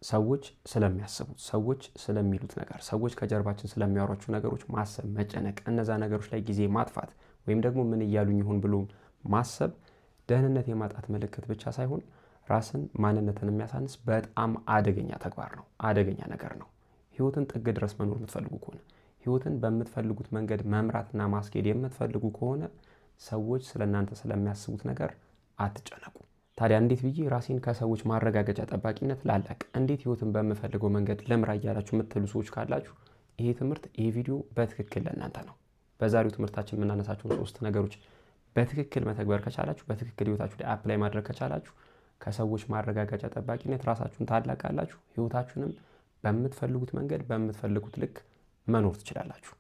ሰዎች ስለሚያስቡት፣ ሰዎች ስለሚሉት ነገር፣ ሰዎች ከጀርባችን ስለሚያወሯቸው ነገሮች ማሰብ፣ መጨነቅ፣ እነዛ ነገሮች ላይ ጊዜ ማጥፋት ወይም ደግሞ ምን እያሉኝ ይሁን ብሎ ማሰብ ደህንነት የማጣት ምልክት ብቻ ሳይሆን ራስን ማንነትን የሚያሳንስ በጣም አደገኛ ተግባር ነው። አደገኛ ነገር ነው። ህይወትን ጥግ ድረስ መኖር የምትፈልጉ ከሆነ ህይወትን በምትፈልጉት መንገድ መምራትና ማስኬድ የምትፈልጉ ከሆነ ሰዎች ስለእናንተ ስለሚያስቡት ነገር አትጨነቁ። ታዲያ እንዴት ብዬ ራሴን ከሰዎች ማረጋገጫ ጠባቂነት ላላቅ፣ እንዴት ህይወትን በምፈልገው መንገድ ልምራ እያላችሁ የምትሉ ሰዎች ካላችሁ ይሄ ትምህርት ይሄ ቪዲዮ በትክክል ለእናንተ ነው። በዛሬው ትምህርታችን የምናነሳቸውን 3 ነገሮች በትክክል መተግበር ከቻላችሁ፣ በትክክል ህይወታችሁ ላይ አፕላይ ማድረግ ከቻላችሁ ከሰዎች ማረጋገጫ ጠባቂነት ራሳችሁን ታላቃላችሁ። ህይወታችሁንም በምትፈልጉት መንገድ በምትፈልጉት ልክ መኖር ትችላላችሁ።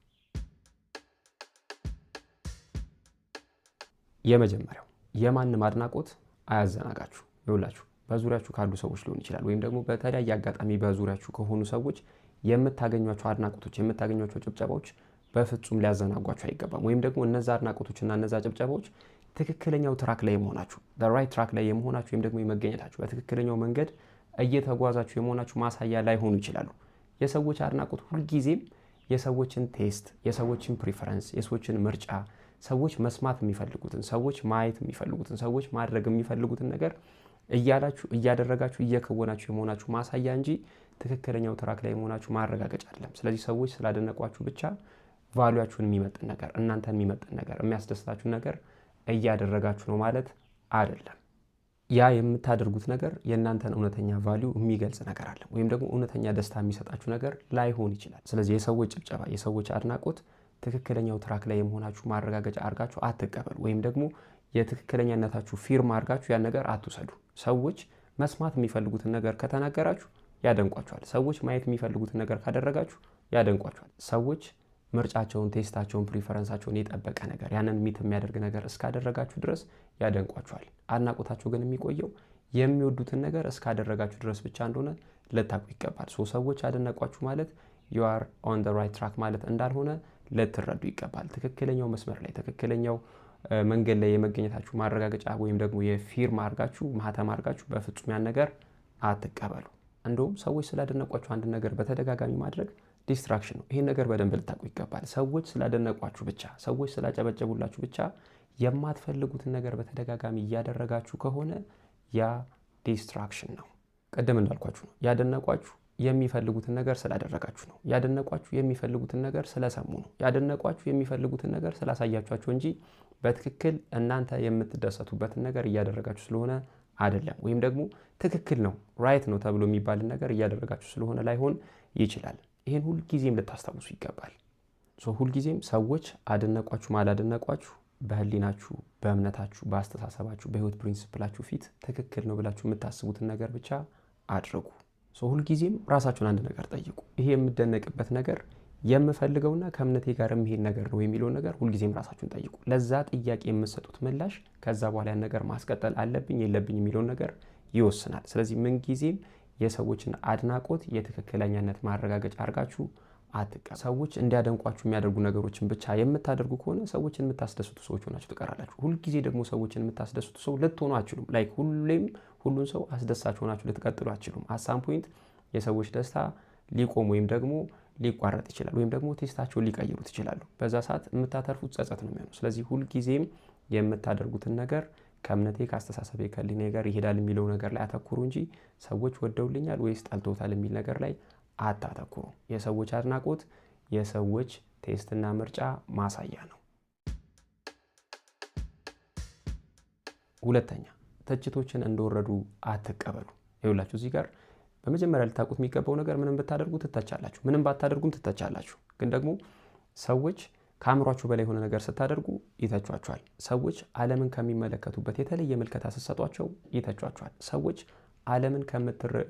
የመጀመሪያው የማንም አድናቆት አያዘናጋችሁ። ይኸውላችሁ በዙሪያችሁ ካሉ ሰዎች ሊሆን ይችላል ወይም ደግሞ በተለያየ አጋጣሚ በዙሪያችሁ ከሆኑ ሰዎች የምታገኟቸው አድናቆቶች፣ የምታገኟቸው ጭብጨባዎች በፍጹም ሊያዘናጓችሁ አይገባም። ወይም ደግሞ እነዛ አድናቆቶችና እነዛ ጭብጨባዎች ትክክለኛው ትራክ ላይ የመሆናችሁ ራይት ትራክ ላይ የመሆናችሁ ወይም ደግሞ የመገኘታችሁ በትክክለኛው መንገድ እየተጓዛችሁ የመሆናችሁ ማሳያ ላይሆኑ ይችላሉ። የሰዎች አድናቆት ሁልጊዜም የሰዎችን ቴስት፣ የሰዎችን ፕሪፈረንስ፣ የሰዎችን ምርጫ፣ ሰዎች መስማት የሚፈልጉትን፣ ሰዎች ማየት የሚፈልጉትን፣ ሰዎች ማድረግ የሚፈልጉትን ነገር እያላችሁ እያደረጋችሁ እየከወናችሁ የመሆናችሁ ማሳያ እንጂ ትክክለኛው ትራክ ላይ የመሆናችሁ ማረጋገጫ አይደለም። ስለዚህ ሰዎች ስላደነቋችሁ ብቻ ቫልዩአችሁን የሚመጥን ነገር፣ እናንተን የሚመጥን ነገር፣ የሚያስደስታችሁን ነገር እያደረጋችሁ ነው ማለት አይደለም። ያ የምታደርጉት ነገር የእናንተን እውነተኛ ቫልዩ የሚገልጽ ነገር አለ ወይም ደግሞ እውነተኛ ደስታ የሚሰጣችሁ ነገር ላይሆን ይችላል። ስለዚህ የሰዎች ጭብጨባ፣ የሰዎች አድናቆት ትክክለኛው ትራክ ላይ የመሆናችሁ ማረጋገጫ አድርጋችሁ አትቀበሉ። ወይም ደግሞ የትክክለኛነታችሁ ፊርማ አድርጋችሁ ያን ነገር አትውሰዱ። ሰዎች መስማት የሚፈልጉትን ነገር ከተናገራችሁ ያደንቋችኋል። ሰዎች ማየት የሚፈልጉትን ነገር ካደረጋችሁ ያደንቋችኋል። ሰዎች ምርጫቸውን፣ ቴስታቸውን፣ ፕሪፈረንሳቸውን የጠበቀ ነገር ያንን ሚት የሚያደርግ ነገር እስካደረጋችሁ ድረስ ያደንቋችኋል። አድናቆታቸው ግን የሚቆየው የሚወዱትን ነገር እስካደረጋችሁ ድረስ ብቻ እንደሆነ ልታውቁ ይገባል። ሰዎች አደነቋችሁ ማለት you are on the right track ማለት እንዳልሆነ ልትረዱ ይገባል። ትክክለኛው መስመር ላይ ትክክለኛው መንገድ ላይ የመገኘታችሁ ማረጋገጫ ወይም ደግሞ የፊርማ አድርጋችሁ ማህተም አድርጋችሁ በፍጹም ያን ነገር አትቀበሉ። እንደውም ሰዎች ስላደነቋችሁ አንድ ነገር በተደጋጋሚ ማድረግ ዲስትራክሽን ነው። ይሄን ነገር በደንብ ልታውቁ ይገባል። ሰዎች ስላደነቋችሁ ብቻ፣ ሰዎች ስላጨበጨቡላችሁ ብቻ የማትፈልጉትን ነገር በተደጋጋሚ እያደረጋችሁ ከሆነ ያ ዲስትራክሽን ነው። ቀደም እንዳልኳችሁ ነው። ያደነቋችሁ የሚፈልጉትን ነገር ስላደረጋችሁ ነው። ያደነቋችሁ የሚፈልጉትን ነገር ስለሰሙ ነው። ያደነቋችሁ የሚፈልጉትን ነገር ስላሳያችኋቸው እንጂ በትክክል እናንተ የምትደሰቱበትን ነገር እያደረጋችሁ ስለሆነ አይደለም። ወይም ደግሞ ትክክል ነው ራይት ነው ተብሎ የሚባልን ነገር እያደረጋችሁ ስለሆነ ላይሆን ይችላል። ይሄን ሁልጊዜም ልታስታውሱ ይገባል። ሁልጊዜም ሰዎች አደነቋችሁ አላደነቋችሁ በህሊናችሁ፣ በእምነታችሁ፣ በአስተሳሰባችሁ፣ በህይወት ፕሪንሲፕላችሁ ፊት ትክክል ነው ብላችሁ የምታስቡትን ነገር ብቻ አድርጉ። ሁልጊዜም ራሳችሁን አንድ ነገር ጠይቁ። ይሄ የምደነቅበት ነገር የምፈልገውና ከእምነቴ ጋር የሚሄድ ነገር ነው የሚለውን ነገር ሁልጊዜም ራሳችሁን ጠይቁ። ለዛ ጥያቄ የምትሰጡት ምላሽ ከዛ በኋላ ያን ነገር ማስቀጠል አለብኝ የለብኝ የሚለውን ነገር ይወስናል። ስለዚህ ምንጊዜም የሰዎችን አድናቆት የትክክለኛነት ማረጋገጫ አድርጋችሁ አትቀበሉ። ሰዎች እንዲያደንቋችሁ የሚያደርጉ ነገሮችን ብቻ የምታደርጉ ከሆነ ሰዎችን የምታስደስቱ ሰዎች ሆናችሁ ትቀራላችሁ። ሁልጊዜ ደግሞ ሰዎችን የምታስደስቱ ሰው ልትሆኑ አትችሉም። ላይክ ሁሉን ሰው አስደሳች ሆናችሁ ልትቀጥሉ አትችሉም። አሳም ፖይንት የሰዎች ደስታ ሊቆም ወይም ደግሞ ሊቋረጥ ይችላል፣ ወይም ደግሞ ቴስታቸውን ሊቀይሩት ይችላሉ። በዛ ሰዓት የምታተርፉት ጸጸት ነው የሚሆነው። ስለዚህ ሁልጊዜም የምታደርጉትን ነገር ከእምነቴ፣ ከአስተሳሰቤ፣ ከህሊናዬ ጋር ይሄዳል የሚለው ነገር ላይ አተኩሩ እንጂ ሰዎች ወደውልኛል ወይስ ጠልተውታል የሚል ነገር ላይ አታተኩሩ። የሰዎች አድናቆት የሰዎች ቴስትና ምርጫ ማሳያ ነው። ሁለተኛ ትችቶችን እንደወረዱ አትቀበሉ። ይኸውላችሁ እዚህ ጋር በመጀመሪያ ልታውቁት የሚገባው ነገር ምንም ብታደርጉ ትተቻላችሁ፣ ምንም ባታደርጉም ትተቻላችሁ። ግን ደግሞ ሰዎች ከአእምሯችሁ በላይ የሆነ ነገር ስታደርጉ ይተቿችኋል። ሰዎች ዓለምን ከሚመለከቱበት የተለየ ምልከታ ስትሰጧቸው ይተቿችኋል። ሰዎች ዓለምን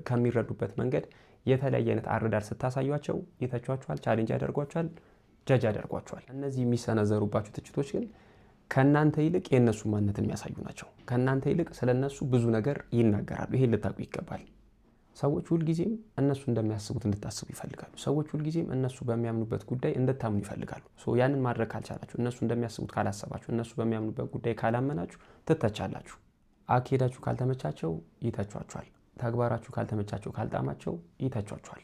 ከሚረዱበት መንገድ የተለያየ አይነት አረዳድ ስታሳዩቸው ይተቿችኋል፣ ቻሌንጅ ያደርጓችኋል፣ ጀጅ ያደርጓችኋል። እነዚህ የሚሰነዘሩባችሁ ትችቶች ግን ከእናንተ ይልቅ የእነሱ ማንነት የሚያሳዩ ናቸው። ከእናንተ ይልቅ ስለነሱ ብዙ ነገር ይናገራሉ። ይሄን ልታውቁ ይገባል። ሰዎች ሁልጊዜም እነሱ እንደሚያስቡት እንድታስቡ ይፈልጋሉ። ሰዎች ሁልጊዜም እነሱ በሚያምኑበት ጉዳይ እንድታምኑ ይፈልጋሉ። ያንን ማድረግ ካልቻላችሁ፣ እነሱ እንደሚያስቡት ካላሰባችሁ፣ እነሱ በሚያምኑበት ጉዳይ ካላመናችሁ ትተቻላችሁ። አካሄዳችሁ ካልተመቻቸው ይተቿችኋል። ተግባራችሁ ካልተመቻቸው ካልጣማቸው ይተቿችኋል።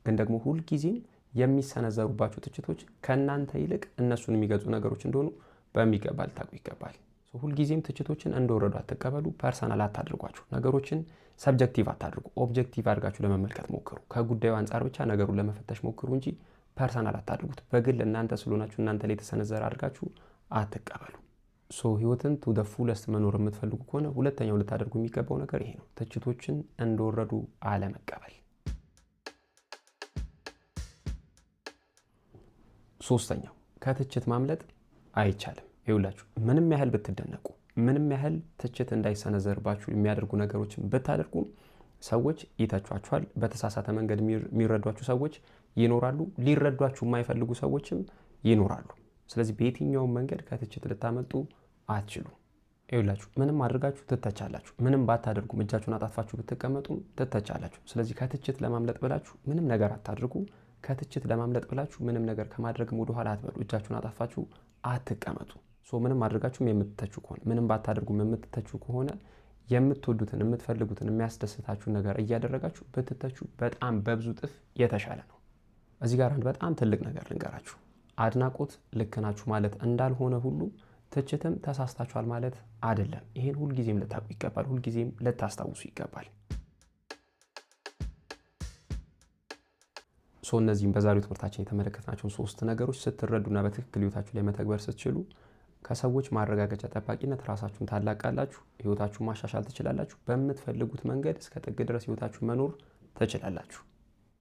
ግን ደግሞ ሁልጊዜም የሚሰነዘሩባቸው ትችቶች ከእናንተ ይልቅ እነሱን የሚገዙ ነገሮች እንደሆኑ በሚገባ ልታውቁ ይገባል። ሁልጊዜም ትችቶችን እንደወረዱ አትቀበሉ። ፐርሰናል አታድርጓቸው። ነገሮችን ሰብጀክቲቭ አታድርጉ። ኦብጀክቲቭ አድርጋችሁ ለመመልከት ሞክሩ። ከጉዳዩ አንጻር ብቻ ነገሩን ለመፈተሽ ሞክሩ እንጂ ፐርሰናል አታድርጉት። በግል እናንተ ስለሆናችሁ እናንተ ላይ የተሰነዘረ አድርጋችሁ አትቀበሉ። ህይወትን ቱ ደ ፉለስት መኖር የምትፈልጉ ከሆነ ሁለተኛው ልታደርጉ የሚገባው ነገር ይሄ ነው። ትችቶችን እንደወረዱ አለመቀበል። ሶስተኛው ከትችት ማምለጥ አይቻልም። ይውላችሁ ምንም ያህል ብትደነቁ፣ ምንም ያህል ትችት እንዳይሰነዘርባችሁ የሚያደርጉ ነገሮችን ብታደርጉ ሰዎች ይተቿችኋል። በተሳሳተ መንገድ የሚረዷችሁ ሰዎች ይኖራሉ። ሊረዷችሁ የማይፈልጉ ሰዎችም ይኖራሉ። ስለዚህ በየትኛውም መንገድ ከትችት ልታመልጡ አትችሉም። ይውላችሁ ምንም አድርጋችሁ ትተቻላችሁ። ምንም ባታደርጉ እጃችሁን አጣጥፋችሁ ብትቀመጡም ትተቻላችሁ። ስለዚህ ከትችት ለማምለጥ ብላችሁ ምንም ነገር አታድርጉ። ከትችት ለማምለጥ ብላችሁ ምንም ነገር ከማድረግም ወደ ኋላ አትበሉ። እጃችሁን አጣጥፋችሁ አትቀመጡ። ምንም አድርጋችሁም የምትተቹ ከሆነ ምንም ባታደርጉም የምትተቹ ከሆነ የምትወዱትን የምትፈልጉትን የሚያስደስታችሁን ነገር እያደረጋችሁ ብትተቹ በጣም በብዙ ጥፍ የተሻለ ነው። እዚህ ጋር አንድ በጣም ትልቅ ነገር ልንገራችሁ። አድናቆት ልክ ናችሁ ማለት እንዳልሆነ ሁሉ ትችትም ተሳስታችኋል ማለት አይደለም። ይሄን ሁልጊዜም ልታውቁ ይገባል። ሁልጊዜም ልታስታውሱ ይገባል። እነዚህም በዛሬው ትምህርታችን የተመለከትናቸውን 3 ነገሮች ስትረዱና በትክክል ህይወታችሁ ላይ መተግበር ስትችሉ ከሰዎች ማረጋገጫ ጠባቂነት ራሳችሁን ታላቃላችሁ። ህይወታችሁን ማሻሻል ትችላላችሁ። በምትፈልጉት መንገድ እስከ ጥግ ድረስ ህይወታችሁን መኖር ትችላላችሁ።